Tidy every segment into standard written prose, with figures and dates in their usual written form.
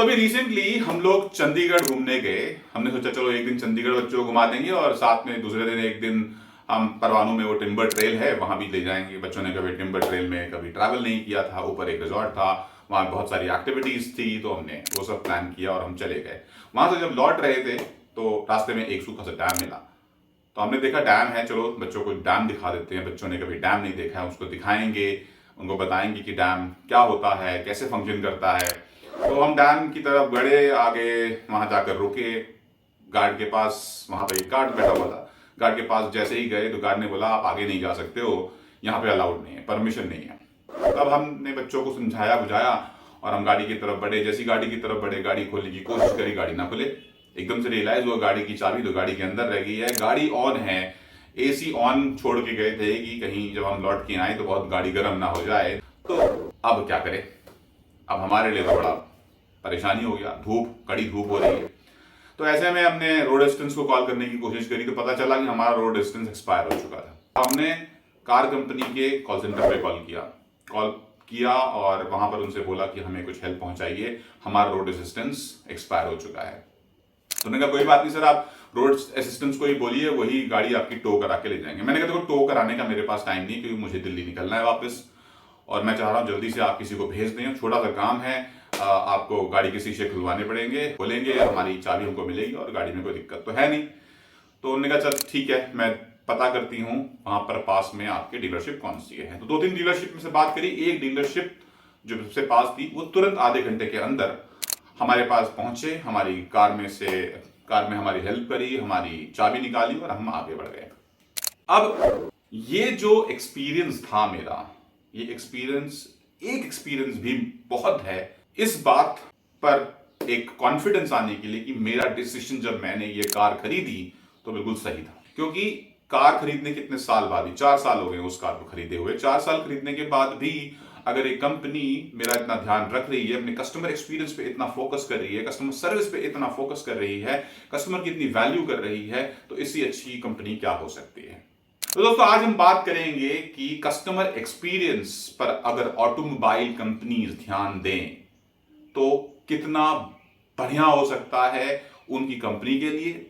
तो अभी रिसेंटली हम लोग चंडीगढ़ घूमने गए। हमने सोचा चलो एक दिन चंडीगढ़ बच्चों को घुमा देंगे और साथ में दूसरे दिन एक दिन हम परवाणू में वो टिम्बर ट्रेल है वहां भी ले जाएंगे। बच्चों ने कभी टिम्बर ट्रेल में कभी ट्रैवल नहीं किया था। ऊपर एक रिजॉर्ट था, वहां बहुत सारी एक्टिविटीज थी, तो हमने वो सब प्लान किया और हम चले गए। वहां से जब लौट रहे थे तो रास्ते में एक सूखा सा डैम मिला। तो हमने देखा डैम है, चलो बच्चों को डैम दिखा देते हैं। बच्चों ने कभी डैम नहीं देखा है, उसको दिखाएंगे, उनको बताएंगे कि डैम क्या होता है, कैसे फंक्शन करता है। तो हम डैम की तरफ बढ़े, आगे वहां जाकर रुके। गार्ड के पास, वहां पे एक गार्ड बैठा हुआ था। गार्ड के पास जैसे ही गए तो गार्ड ने बोला आप आगे नहीं जा सकते हो, यहाँ पे अलाउड नहीं है, परमिशन नहीं है। तब हमने बच्चों को समझाया बुझाया और हम गाड़ी की तरफ बढ़े। जैसी गाड़ी की तरफ बढ़े, गाड़ी खोलने की कोशिश करी, गाड़ी ना खुले। एकदम से रियलाइज हुआ गाड़ी की चाबी तो गाड़ी के अंदर रह गई है। गाड़ी ऑन है, एसी ऑन छोड़ के गए थे कि कहीं जब हम लौट के आए तो बहुत गाड़ी गर्म ना हो जाए। तो अब क्या करें? अब हमारे लिए तो बड़ा परेशानी हो गया, धूप, कड़ी धूप हो रही है। तो ऐसे में हमने रोड असिस्टेंस को कॉल करने की कोशिश करी तो पता चला कि हमारा रोड असिस्टेंस एक्सपायर हो चुका था। हमने कार कंपनी के कॉल सेंटर पे कॉल किया और वहां पर उनसे बोला कि हमें कुछ हेल्प पहुंचाइए, हमारा रोड असिस्टेंस एक्सपायर हो चुका है। तो उन्होंने कहा कोई बात नहीं सर, आप रोड असिस्टेंस को ही बोलिए, वही गाड़ी आपकी टो करा के ले जाएंगे। मैंने कहा देखो टो कराने का मेरे पास टाइम नहीं, क्योंकि मुझे दिल्ली निकलना है वापस और मैं चाह रहा हूँ जल्दी से आप किसी को भेज दें, छोटा सा काम है, आपको गाड़ी के शीशे खुलवाने पड़ेंगे, खोलेंगे, हमारी चाबी हमको मिलेगी और गाड़ी में कोई दिक्कत तो है नहीं। तो उन्होंने कहा चल ठीक है, मैं पता करती हूँ वहां पर पास में आपके डीलरशिप कौन सी है। तो 2-3 डीलरशिप में से बात करी। एक डीलरशिप जो सबसे पास थी वो तुरंत आधे घंटे के अंदर हमारे पास पहुंचे, हमारी कार में हमारी हेल्प करी, हमारी चाबी निकाली और हम आगे बढ़ गए। अब ये जो एक्सपीरियंस था मेरा, ये एक्सपीरियंस भी बहुत है इस बात पर एक कॉन्फिडेंस आने के लिए कि मेरा डिसीजन जब मैंने ये कार खरीदी तो बिल्कुल सही था। क्योंकि कार खरीदने के इतने साल बाद ही, 4 साल हो गए उस कार को खरीदे हुए, 4 साल खरीदने के बाद भी अगर एक कंपनी मेरा इतना ध्यान रख रही है, अपने कस्टमर एक्सपीरियंस पे इतना फोकस कर रही है, कस्टमर सर्विस पे इतना फोकस कर रही है, कस्टमर की इतनी वैल्यू कर रही है, तो इससे अच्छी कंपनी क्या हो सकती है। तो दोस्तों आज हम बात करेंगे कि कस्टमर एक्सपीरियंस पर अगर ऑटोमोबाइल कंपनीज ध्यान दें तो कितना बढ़िया हो सकता है उनकी कंपनी के लिए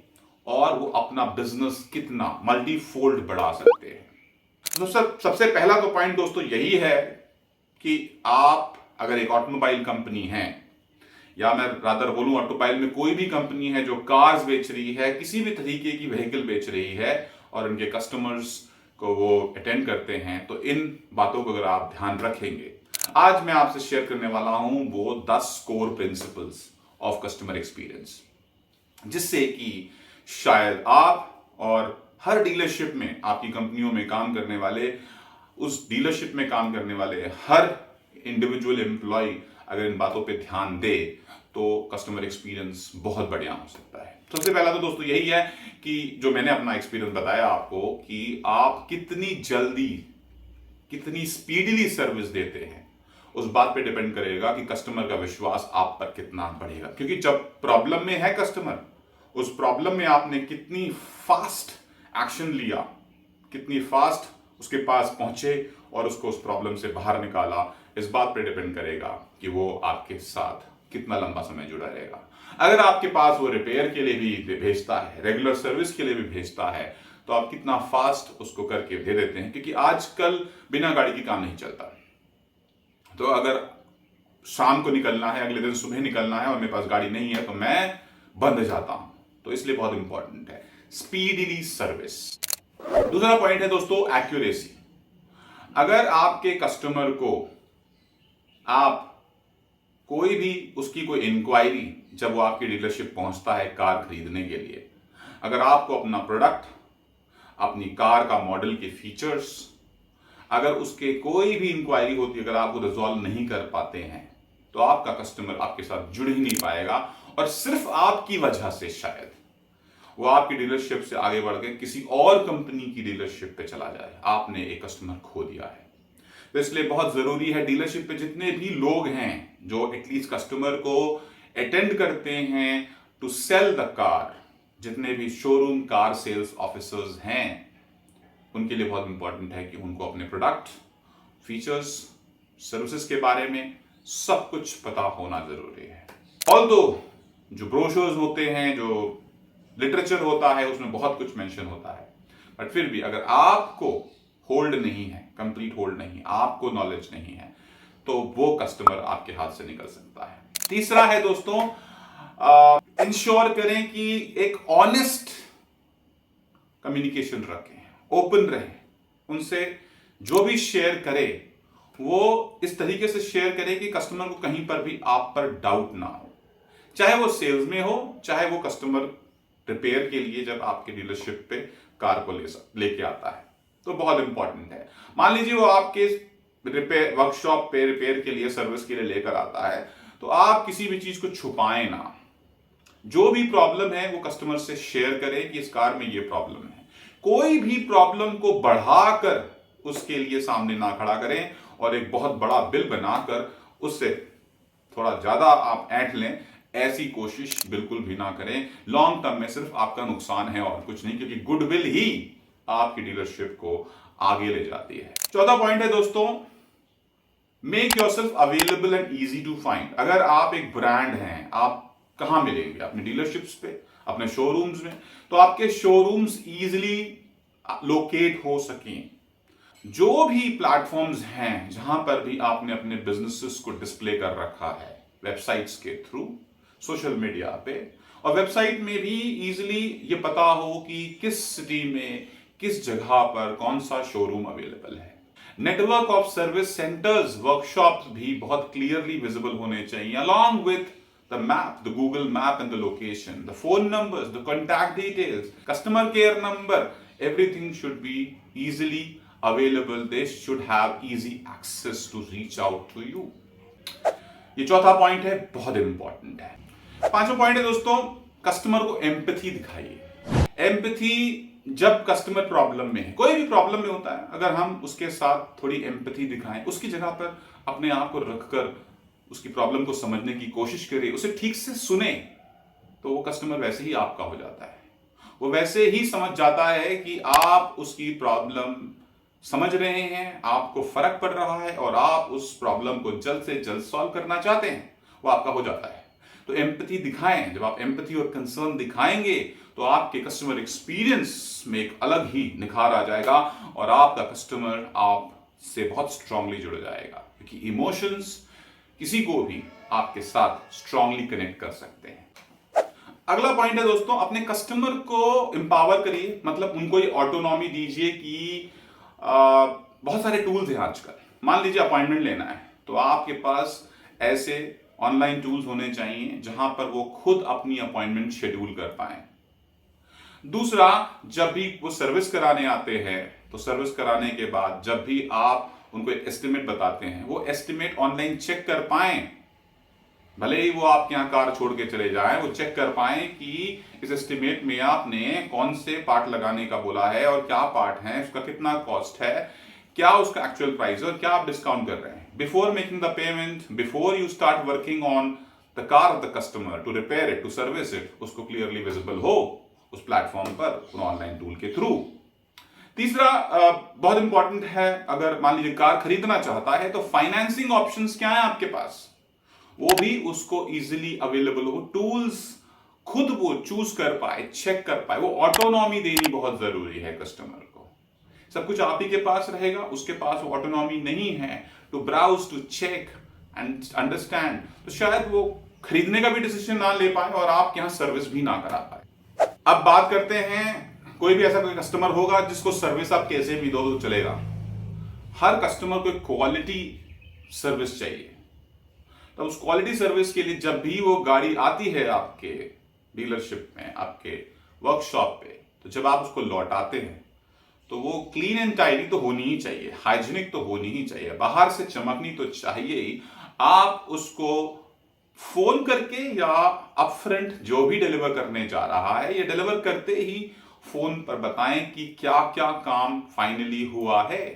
और वो अपना बिजनेस कितना मल्टीफोल्ड बढ़ा सकते हैं। तो सबसे पहला तो पॉइंट दोस्तों यही है कि आप अगर एक ऑटोमोबाइल कंपनी है, या मैं रादर बोलूं ऑटोमोबाइल में कोई भी कंपनी है जो कार्स बेच रही है, किसी भी तरीके की व्हीकल बेच रही है और उनके कस्टमर्स को वो अटेंड करते हैं, तो इन बातों को अगर आप ध्यान रखेंगे, आज मैं आपसे शेयर करने वाला हूं वो 10 core principles of customer experience, जिससे कि शायद आप और हर डीलरशिप में, आपकी कंपनियों में काम करने वाले, उस डीलरशिप में काम करने वाले हर इंडिविजुअल एम्प्लॉय अगर इन बातों पे ध्यान दे तो कस्टमर एक्सपीरियंस बहुत बढ़िया हो सकता है। सबसे पहला तो दोस्तों यही है कि जो मैंने अपना एक्सपीरियंस बताया आपको कि आप कितनी जल्दी, कितनी स्पीडीली सर्विस देते हैं, उस बात पे डिपेंड करेगा कि कस्टमर का विश्वास आप पर कितना बढ़ेगा। क्योंकि जब प्रॉब्लम में है कस्टमर, उस प्रॉब्लम में आपने कितनी फास्ट एक्शन लिया, कितनी फास्ट उसके पास पहुंचे और उसको उस प्रॉब्लम से बाहर निकाला, इस बात पे डिपेंड करेगा कि वो आपके साथ कितना लंबा समय जुड़ा रहेगा। अगर आपके पास वो रिपेयर के लिए भी भेजता है, रेगुलर सर्विस के लिए भी भेजता है, तो आप कितना फास्ट उसको करके दे देते हैं। क्योंकि आजकल बिना गाड़ी की काम नहीं चलता। तो अगर शाम को निकलना है, अगले दिन सुबह निकलना है और मेरे पास गाड़ी नहीं है तो मैं बंद जाता हूं। तो इसलिए बहुत इंपॉर्टेंट है स्पीडीली सर्विस। दूसरा पॉइंट है दोस्तों एक्यूरेसी। अगर आपके कस्टमर को आप कोई भी उसकी कोई इंक्वायरी, जब वो आपकी डीलरशिप पहुंचता है कार खरीदने के लिए, अगर आपको अपना प्रोडक्ट, अपनी कार का मॉडल के फीचर्स, अगर उसके कोई भी इंक्वायरी होती है, अगर आप वो रिजॉल्व नहीं कर पाते हैं, तो आपका कस्टमर आपके साथ जुड़ ही नहीं पाएगा और सिर्फ आपकी वजह से शायद वो आपकी डीलरशिप से आगे बढ़ के किसी और कंपनी की डीलरशिप पे चला जाए। आपने एक कस्टमर खो दिया है। तो इसलिए बहुत जरूरी है डीलरशिप पे जितने भी लोग हैं जो एटलीस्ट कस्टमर को अटेंड करते हैं टू सेल द कार, जितने भी शोरूम कार सेल्स ऑफिसर्स हैं, उनके लिए बहुत इंपॉर्टेंट है कि उनको अपने प्रोडक्ट, फीचर्स, सर्विसेज के बारे में सब कुछ पता होना जरूरी है। ऑल्दो जो ब्रोशर्स होते हैं, जो लिटरेचर होता है, उसमें बहुत कुछ मेंशन होता है, बट फिर भी अगर आपको होल्ड नहीं है, कंप्लीट होल्ड नहीं, आपको नॉलेज नहीं है, तो वो कस्टमर आपके हाथ से निकल सकता है। तीसरा है दोस्तों, इंश्योर करें कि एक ऑनेस्ट कम्युनिकेशन रखें, ओपन रहें उनसे। जो भी शेयर करे वो इस तरीके से शेयर करे कि कस्टमर को कहीं पर भी आप पर डाउट ना हो, चाहे वो सेल्स में हो, चाहे वो कस्टमर रिपेयर के लिए जब आपके डीलरशिप पे कार को लेके आता है, तो बहुत इंपॉर्टेंट है। मान लीजिए वो आपके रिपेयर वर्कशॉप पे रिपेयर के लिए, सर्विस के लिए लेकर आता है, तो आप किसी भी चीज को छुपाएं ना। जो भी प्रॉब्लम है वो कस्टमर से शेयर करें कि इस कार में ये प्रॉब्लम है। कोई भी प्रॉब्लम को बढ़ाकर उसके लिए सामने ना खड़ा करें और एक बहुत बड़ा बिल बनाकर उससे थोड़ा ज्यादा आप ऐंठ लें, ऐसी कोशिश बिल्कुल भी ना करें। लॉन्ग टर्म में सिर्फ आपका नुकसान है और कुछ नहीं, क्योंकि गुडविल ही आपकी डीलरशिप को आगे ले जाती है। चौथा पॉइंट है दोस्तों, make yourself available and easy to find. अगर आप एक ब्रांड हैं, आप कहां मिलेंगे? अपने डीलरशिप्स पे, अपने शोरूम्स में। तो आपके शोरूम्स इजीली लोकेट हो सकें। जो भी प्लेटफॉर्म्स हैं जहां पर भी आपने अपने बिजनेसेस को डिस्प्ले कर रखा है, वेबसाइट्स के थ्रू, सोशल मीडिया पे, और वेबसाइट में भी इजीली ये पता हो कि किस सिटी में, किस जगह पर कौन सा शोरूम अवेलेबल है। Network of service centres, workshops भी बहुत क्लियरली विजिबल होने चाहिए, along with the map, the Google map and the location, the phone numbers, the contact details, customer care number, everything should be easily available. They should have easy access to reach out to you. ये चौथा point है, बहुत important है। पांचवा point है दोस्तों, customer को empathy दिखाइए। एम्पैथी जब कस्टमर प्रॉब्लम में है, कोई भी प्रॉब्लम में होता है, अगर हम उसके साथ थोड़ी एम्पैथी दिखाएं, उसकी जगह पर अपने आप को रखकर उसकी प्रॉब्लम को समझने की कोशिश करें, उसे ठीक से सुने, तो वो कस्टमर वैसे ही आपका हो जाता है। वो वैसे ही समझ जाता है कि आप उसकी प्रॉब्लम समझ रहे हैं, आपको फर्क पड़ रहा है और आप उस प्रॉब्लम को जल्द से जल्द सॉल्व करना चाहते हैं, वो आपका हो जाता है। तो एम्पैथी दिखाएं। जब आप एम्पैथी और कंसर्न दिखाएंगे तो आपके कस्टमर एक्सपीरियंस में एक अलग ही निखार आ जाएगा और आपका कस्टमर आपसे बहुत स्ट्रांगली जुड़ जाएगा, क्योंकि इमोशंस किसी को भी आपके साथ स्ट्रांगली कनेक्ट कर सकते हैं। अगला पॉइंट है दोस्तों, अपने कस्टमर को एम्पावर करिए, मतलब उनको ये ऑटोनॉमी दीजिए कि बहुत सारे टूल्स हैं आजकल। मान लीजिए अपॉइंटमेंट लेना है, तो आपके पास ऐसे ऑनलाइन टूल्स होने चाहिए जहां पर वो खुद अपनी अपॉइंटमेंट शेड्यूल कर पाए। दूसरा, जब भी वो सर्विस कराने आते हैं, तो सर्विस कराने के बाद जब भी आप उनको एक एस्टिमेट बताते हैं, वो एस्टिमेट ऑनलाइन चेक कर पाएं। भले ही वो आपके यहाँ कार छोड़ के चले जाएं, वो चेक कर पाएं कि इस एस्टिमेट में आपने कौन से पार्ट लगाने का बोला है और क्या पार्ट है, उसका कितना कॉस्ट है, क्या उसका एक्चुअल प्राइस है और क्या आप डिस्काउंट कर रहे हैं। Before making the payment, before you start working on the car of the customer, to repair it, to service it, उसको क्लियरली विजिबल हो उस प्लेटफॉर्म पर, ऑनलाइन टूल के थ्रू। तीसरा बहुत इंपॉर्टेंट है, अगर मान लीजिए कार खरीदना चाहता है तो फाइनेंसिंग ऑप्शंस क्या है आपके पास, वो भी उसको इजीली अवेलेबल हो। टूल्स खुद वो चूज कर पाए, चेक कर पाए, वो ऑटोनॉमी देनी बहुत जरूरी है कस्टमर को। सब कुछ आप ही के पास रहेगा, उसके पास वो ऑटोनॉमी नहीं है to browse, to check and understand, तो शायद वो खरीदने का भी डिसीजन ना ले पाए और आपके यहां सर्विस भी ना करा पाए। अब बात करते हैं, कोई भी ऐसा कोई कस्टमर होगा जिसको सर्विस आप कैसे भी दो तो चलेगा। हर कस्टमर को एक क्वालिटी सर्विस चाहिए। तो उस क्वालिटी सर्विस के लिए जब भी वो गाड़ी आती है आपके डीलरशिप में, आपके वर्कशॉप पे, तो जब आप उसको लौटाते हैं तो वो क्लीन एंड टाइडी तो होनी ही चाहिए, हाइजीनिक तो होनी ही चाहिए, बाहर से चमकनी तो चाहिए ही। आप उसको फोन करके या अपफ्रंट जो भी डिलीवर करने जा रहा है, ये डिलीवर करते ही फोन पर बताएं कि क्या क्या काम फाइनली हुआ है।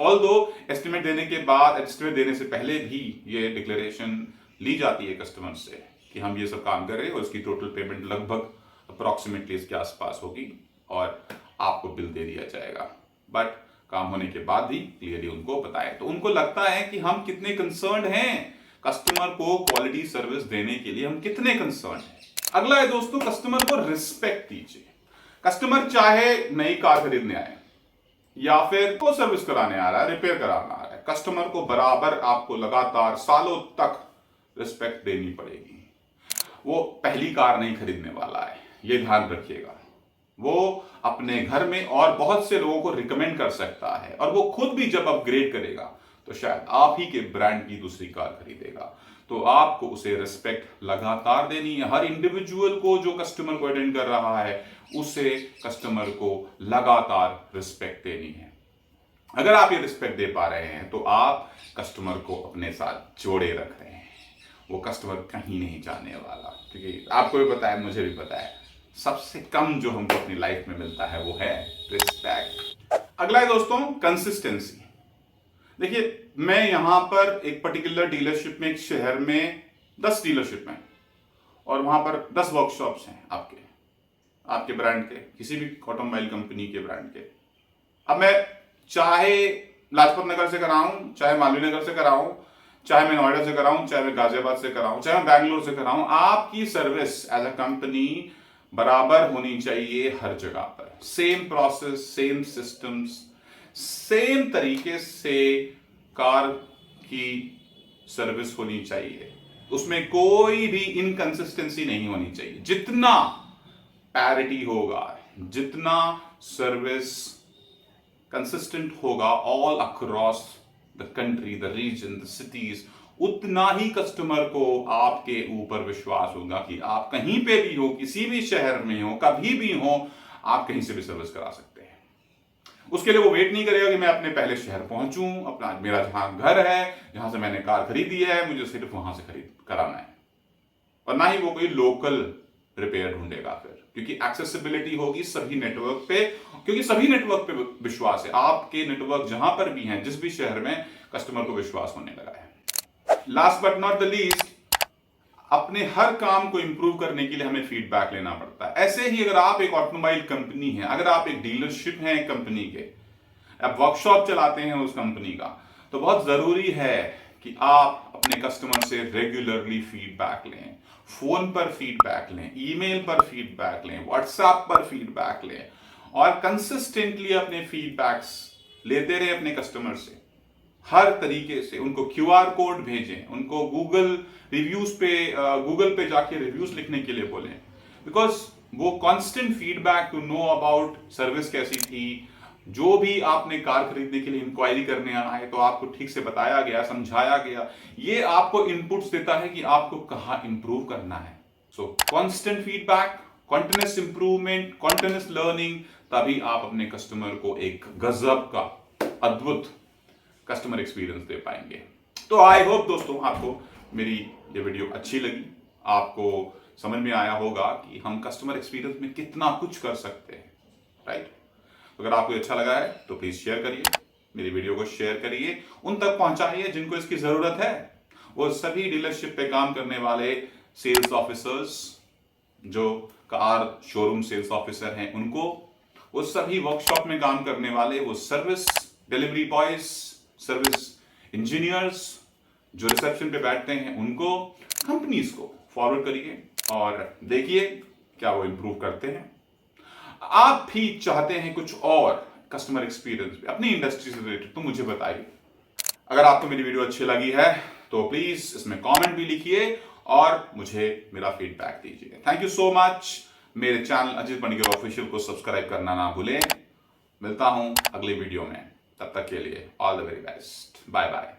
ऑल्दो एस्टिमेट देने के बाद, एस्टिमेट देने से पहले भी ये डिक्लेरेशन ली जाती है कस्टमर से कि हम ये सब काम कर रहे हैं और इसकी टोटल पेमेंट लगभग अप्रोक्सीमेटली इसके आसपास होगी और आपको बिल दे दिया जाएगा। बट काम होने के बाद भी क्लियरली उनको बताएं, तो उनको लगता है कि हम कितने कंसर्न्ड हैं, कस्टमर को क्वालिटी सर्विस देने के लिए हम कितने कंसर्न हैं। अगला है दोस्तों, कस्टमर को रिस्पेक्ट दीजिए। कस्टमर चाहे नई कार खरीदने आए या फिर को सर्विस कराने आ रहा है, रिपेयर कराना आ रहा है, कस्टमर को बराबर आपको लगातार सालों तक रिस्पेक्ट देनी पड़ेगी। वो पहली कार नहीं खरीदने वाला है, ये ध्यान रखिएगा। वो अपने घर में और बहुत से लोगों को रिकमेंड कर सकता है, और वो खुद भी जब अपग्रेड करेगा तो शायद आप ही के ब्रांड की दूसरी कार खरीदेगा। तो आपको उसे रिस्पेक्ट लगातार देनी है। हर इंडिविजुअल को जो कस्टमर को अटेंड कर रहा है उसे कस्टमर को लगातार रिस्पेक्ट देनी है। अगर आप ये रिस्पेक्ट दे पा रहे हैं तो आप कस्टमर को अपने साथ जोड़े रख रहे हैं। वो कस्टमर कहीं नहीं जाने वाला, क्योंकि आपको भी पता है, मुझे भी पता है, सबसे कम जो हमको अपनी लाइफ में मिलता है वो है रिस्पेक्ट। अगला है दोस्तों कंसिस्टेंसी। देखिए, मैं यहां पर एक पर्टिकुलर डीलरशिप में, एक शहर में 10 डीलरशिप हैं और वहां पर 10 वर्कशॉप्स हैं आपके ब्रांड के, किसी भी ऑटोमोबाइल कंपनी के ब्रांड के। अब मैं चाहे लाजपत नगर से कराऊं, चाहे मालवीय नगर से कराऊं, चाहे मैं नोएडा से कराऊं, चाहे मैं गाजियाबाद से कराऊं, चाहे मैं बैंगलोर से कराऊं, आपकी सर्विस एज अ कंपनी बराबर होनी चाहिए हर जगह पर। Same process, same systems, same तरीके से कार की सर्विस होनी चाहिए। उसमें कोई भी इनकंसिस्टेंसी नहीं होनी चाहिए। जितना पैरिटी होगा, जितना सर्विस कंसिस्टेंट होगा all across the country, the region, the cities, उतना ही कस्टमर को आपके ऊपर विश्वास होगा कि आप कहीं पे भी हो, किसी भी शहर में हो, कभी भी हो, आप कहीं से भी सर्विस करा सकते हैं। उसके लिए वो वेट नहीं करेगा कि मैं अपने पहले शहर पहुंचूं, अपना मेरा जहां घर है, जहां से मैंने कार खरीदी है, मुझे सिर्फ वहां से खरीद कराना है। और ना ही वो कोई लोकल रिपेयर ढूंढेगा फिर, क्योंकि एक्सेसिबिलिटी होगी सभी नेटवर्क पे, क्योंकि सभी नेटवर्क पे विश्वास है। आपके नेटवर्क जहां पर भी हैं, जिस भी शहर में, कस्टमर को विश्वास होने लगा है। Last but not the least, अपने हर काम को इंप्रूव करने के लिए हमें फीडबैक लेना पड़ता है। ऐसे ही अगर आप एक ऑटोमोबाइल कंपनी है, अगर आप एक डीलरशिप है एक कंपनी के, आप वर्कशॉप चलाते हैं उस कंपनी का, तो बहुत जरूरी है कि आप अपने कस्टमर से रेगुलरली फीडबैक लें। फोन पर फीडबैक लें, ईमेल पर फीडबैक लें, व्हाट्सएप पर फीडबैक लें, और कंसिस्टेंटली अपने फीडबैक्स लेते रहे अपने कस्टमर से। हर तरीके से उनको QR कोड भेजें, उनको गूगल पे जाके रिव्यूज लिखने के लिए बोलें, बिकॉज वो constant feedback to know about service कैसी थी, जो भी आपने कार खरीदने के लिए इंक्वायरी करने आए तो आपको ठीक से बताया गया, समझाया गया, ये आपको इनपुट्स देता है कि आपको कहाँ इंप्रूव करना है। सो constant feedback, continuous improvement, continuous learning, तभी आप अपने कस्टमर को एक गजब का अद्भुत कस्टमर एक्सपीरियंस दे पाएंगे। तो आई होप दोस्तों आपको मेरी ये वीडियो अच्छी लगी, आपको समझ में आया होगा कि हम कस्टमर एक्सपीरियंस में कितना कुछ कर सकते हैं, राइट। अगर आपको अच्छा लगा है तो प्लीज शेयर करिए, मेरी वीडियो को शेयर करिए, उन तक पहुंचाइए जिनको इसकी जरूरत है। वो सभी डीलरशिप पे काम करने वाले सेल्स ऑफिसर्स, जो कार शोरूम सेल्स ऑफिसर हैं उनको, वो सभी वर्कशॉप में काम करने वाले, वो service delivery boys, service engineers जो रिसेप्शन पे बैठते हैं उनको, कंपनीज को फॉरवर्ड करिए और देखिए क्या वो इंप्रूव करते हैं। आप भी चाहते हैं कुछ और कस्टमर एक्सपीरियंस अपनी इंडस्ट्री से रिलेटेड, तो मुझे बताइए। अगर आपको मेरी वीडियो अच्छी लगी है तो प्लीज इसमें कमेंट भी लिखिए और मुझे मेरा फीडबैक दीजिए। Thank you so much. मेरे चैनल अजीत पणिकर ऑफिशियल को सब्सक्राइब करना ना भूलें। मिलता हूं अगली वीडियो में, तब तक के लिए all the very best, bye bye.